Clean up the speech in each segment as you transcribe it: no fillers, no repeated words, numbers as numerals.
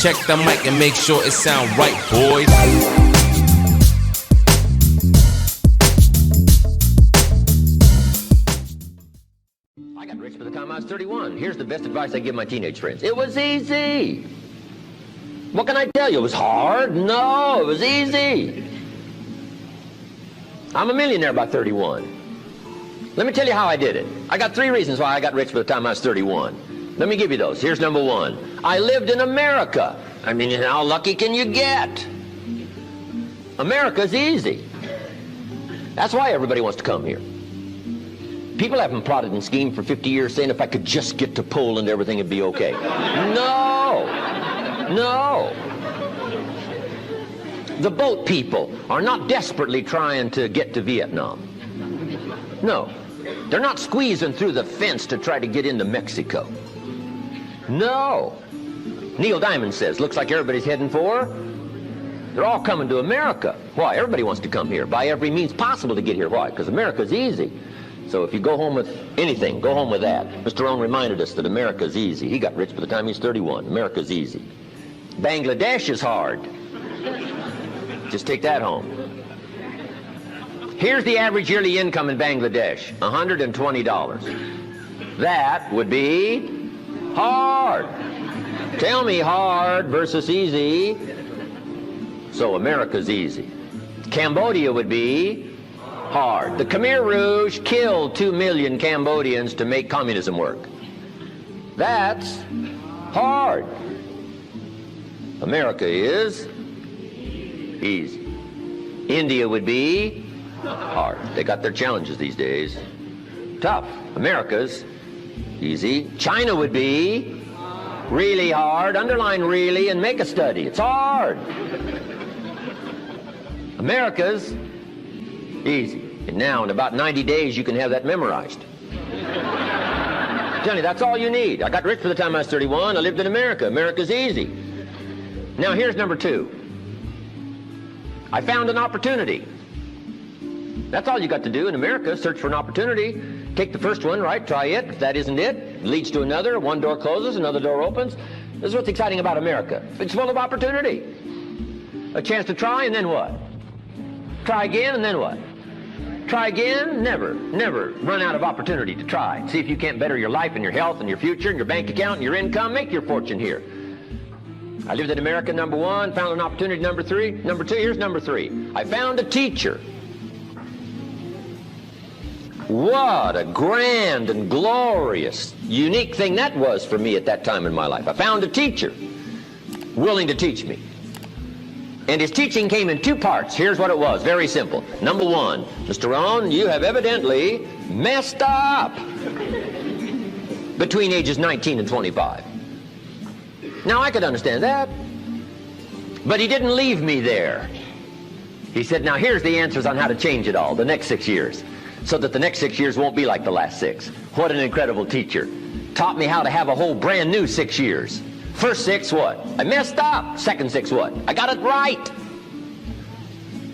Check the mic and make sure it sound right, boys. I got rich by the time I was 31. Here's the best advice I give my teenage friends. It was easy. What can I tell you? It was hard? No, it was easy. I'm a millionaire by 31. Let me tell you how I did it. I got 3 reasons why I got rich by the time I was 31. Let me give you those. Here's number 1. I lived in America. I mean, how lucky can you get? America's easy. That's why everybody wants to come here. People haven't plotted and schemed for 50 years saying if I could just get to Poland, everything would be okay. No. No. The boat people are not desperately trying to get to Vietnam. No. They're not squeezing through the fence to try to get into Mexico. No. Neil Diamond says, looks like everybody's heading for. They're all coming to America. Why? Everybody wants to come here by every means possible to get here. Why? Because America's easy. So if you go home with anything, go home with that. Mr. Rohn reminded us that America's easy. He got rich by the time he was 31. America's easy. Bangladesh is hard. Just take that home. Here's the average yearly income in Bangladesh, $120. That would be hard. Tell me hard versus easy. So America's easy. Cambodia would be hard. The Khmer Rouge killed 2 million Cambodians to make communism work. That's hard. America is easy. India would be hard. They got their challenges these days. Tough. America's easy. China would be really hard. Underline really and make a study. It's hard. America's easy. And now in about 90 days you can have that memorized. Johnny, that's all you need. I got rich by the time I was 31. I lived in America. America's easy. Now here's number 2. I found an opportunity. That's all you got to do in America, search for an opportunity. Take the first one, right? Try it. If that isn't it, leads to another. One door closes, another door opens. This is what's exciting about America. It's full of opportunity. A chance to try, and then what? Try again, and then what? Try again? Never run out of opportunity to try. See if you can't better your life and your health and your future and your bank account and your income. Make your fortune here. I lived in America, number 1. Found an opportunity, number 3. Number 2, here's number 3. I found a teacher. What a grand and glorious, unique thing that was for me at that time in my life. I found a teacher willing to teach me. And his teaching came in 2 parts. Here's what it was. Very simple. Number 1, Mr. Rohn, you have evidently messed up between ages 19 and 25. Now, I could understand that. But he didn't leave me there. He said, now here's the answers on how to change it all, the next 6 years, so that the next 6 years won't be like the last 6. What an incredible teacher. Taught me how to have a whole brand new 6 years. First 6, what? I messed up. Second 6, what? I got it right.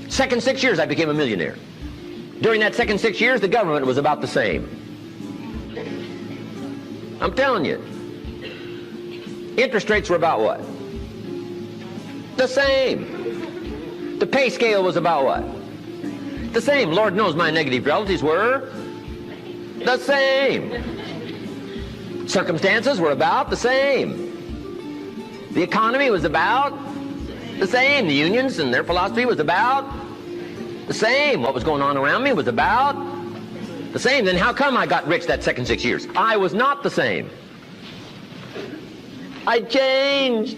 Second 6 years, I became a millionaire. During that second 6 years, the government was about the same. I'm telling you. Interest rates were about what? The same. The pay scale was about what? The same. Lord knows my negative relatives were the same. Circumstances were about the same. The economy was about the same. The unions and their philosophy was about the same. What was going on around me was about the same. Then how come I got rich that second 6 years? I was not the same. I changed.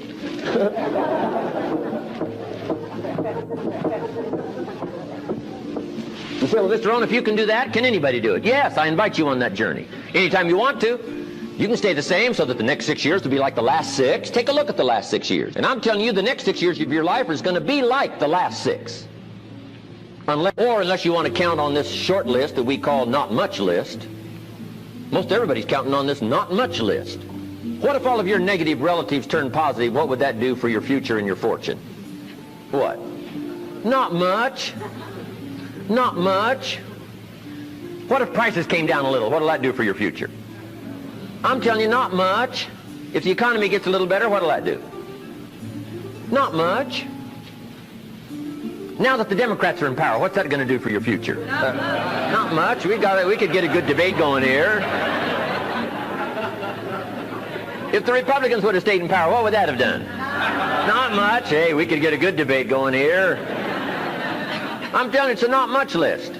You say, well, Mr. Rohn, if you can do that, can anybody do it? Yes, I invite you on that journey. Anytime you want to. You can stay the same so that the next 6 years will be like the last 6. Take a look at the last 6 years. And I'm telling you, the next 6 years of your life is going to be like the last 6. Unless you want to count on this short list that we call not much list. Most everybody's counting on this not much list. What if all of your negative relatives turned positive? What would that do for your future and your fortune? What? Not much. Not much. What if prices came down a little? What will that do for your future? I'm telling you, not much. If the economy gets a little better, what will that do? Not much. Now that the Democrats are in power, what's that going to do for your future? Not much. We could get a good debate going here. If the Republicans would have stayed in power, what would that have done? Not much. Hey, we could get a good debate going here. I'm telling you, it's a not much list.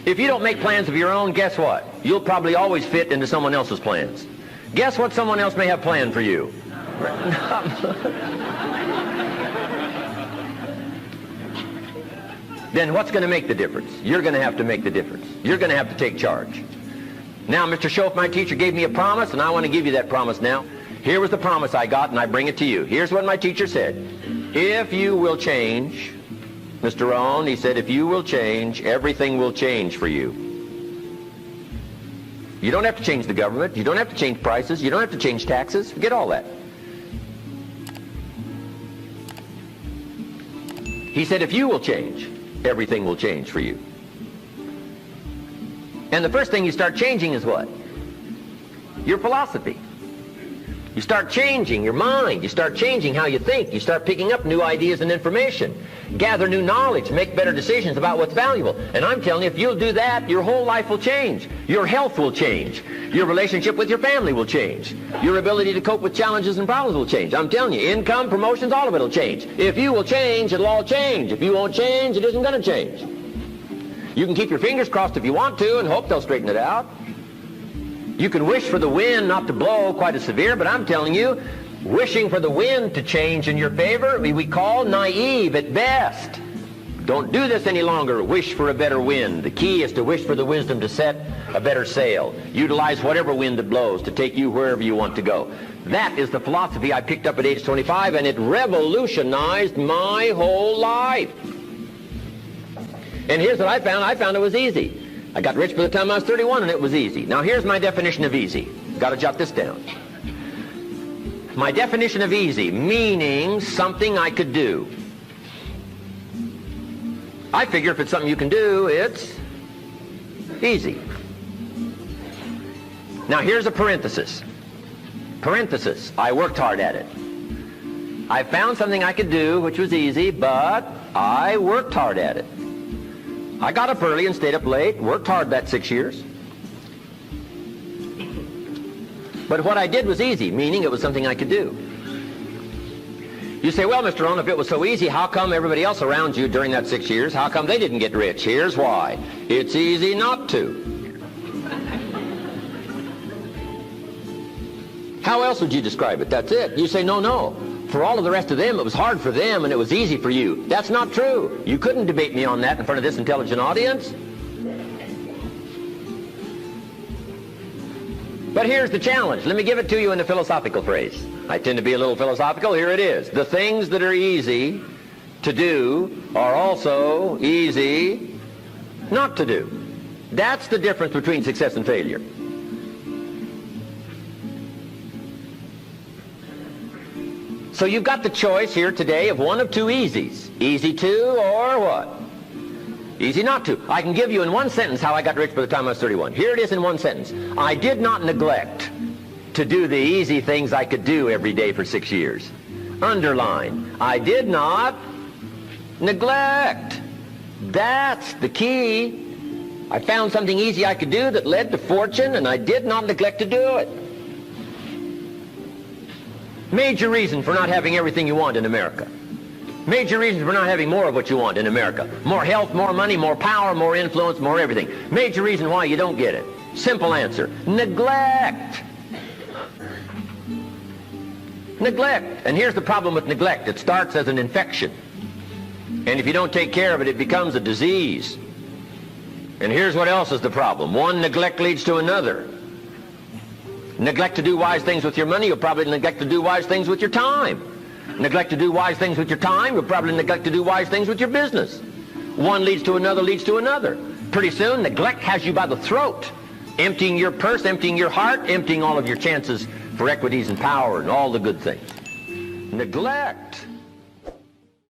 If you don't make plans of your own, guess what? You'll probably always fit into someone else's plans. Guess what someone else may have planned for you? Then what's going to make the difference? You're going to have to make the difference. You're going to have to take charge. Now, Mr. Schoaf, my teacher, gave me a promise, and I want to give you that promise now. Here was the promise I got, and I bring it to you. Here's what my teacher said. If you will change, Mr. Rohn, he said, if you will change, everything will change for you. You don't have to change the government. You don't have to change prices. You don't have to change taxes. Forget all that. He said, if you will change, everything will change for you. And the first thing you start changing is what? Your philosophy. You start changing your mind. You start changing how you think. You start picking up new ideas and information. Gather new knowledge. Make better decisions about what's valuable. And I'm telling you, if you'll do that, your whole life will change. Your health will change. Your relationship with your family will change. Your ability to cope with challenges and problems will change. I'm telling you, income, promotions, all of it will change. If you will change, it'll all change. If you won't change, it isn't going to change. You can keep your fingers crossed if you want to and hope they'll straighten it out. You can wish for the wind not to blow quite as severe, but I'm telling you, wishing for the wind to change in your favor, we call naive at best. Don't do this any longer. Wish for a better wind. The key is to wish for the wisdom to set a better sail. Utilize whatever wind that blows to take you wherever you want to go. That is the philosophy I picked up at age 25, and it revolutionized my whole life. And here's what I found. I found it was easy. I got rich by the time I was 31, and it was easy. Now, here's my definition of easy. Got to jot this down. My definition of easy, meaning something I could do. I figure if it's something you can do, it's easy. Now, here's a parenthesis. Parenthesis, I worked hard at it. I found something I could do, which was easy, but I worked hard at it. I got up early and stayed up late, worked hard that 6 years. But what I did was easy, meaning it was something I could do. You say, well, Mr. Rohn, if it was so easy, how come everybody else around you during that 6 years, how come they didn't get rich? Here's why. It's easy not to. How else would you describe it? That's it. You say, no. For all of the rest of them, it was hard for them and it was easy for you. That's not true. You couldn't debate me on that in front of this intelligent audience. But here's the challenge. Let me give it to you in a philosophical phrase. I tend to be a little philosophical. Here it is. The things that are easy to do are also easy not to do. That's the difference between success and failure. So you've got the choice here today of one of two easies. Easy to or what? Easy not to. I can give you in one sentence how I got rich by the time I was 31. Here it is in one sentence. I did not neglect to do the easy things I could do every day for 6 years. Underline. I did not neglect. That's the key. I found something easy I could do that led to fortune, and I did not neglect to do it. Major reason for not having everything you want in America. Major reason for not having more of what you want in America. More health, more money, more power, more influence, more everything. Major reason why you don't get it. Simple answer. Neglect. Neglect. And here's the problem with neglect. It starts as an infection. And if you don't take care of it, it becomes a disease. And here's what else is the problem. One neglect leads to another. Neglect to do wise things with your money, you'll probably neglect to do wise things with your time. Neglect to do wise things with your time, you'll probably neglect to do wise things with your business. One leads to another, leads to another. Pretty soon, neglect has you by the throat, emptying your purse, emptying your heart, emptying all of your chances for equities and power and all the good things. Neglect.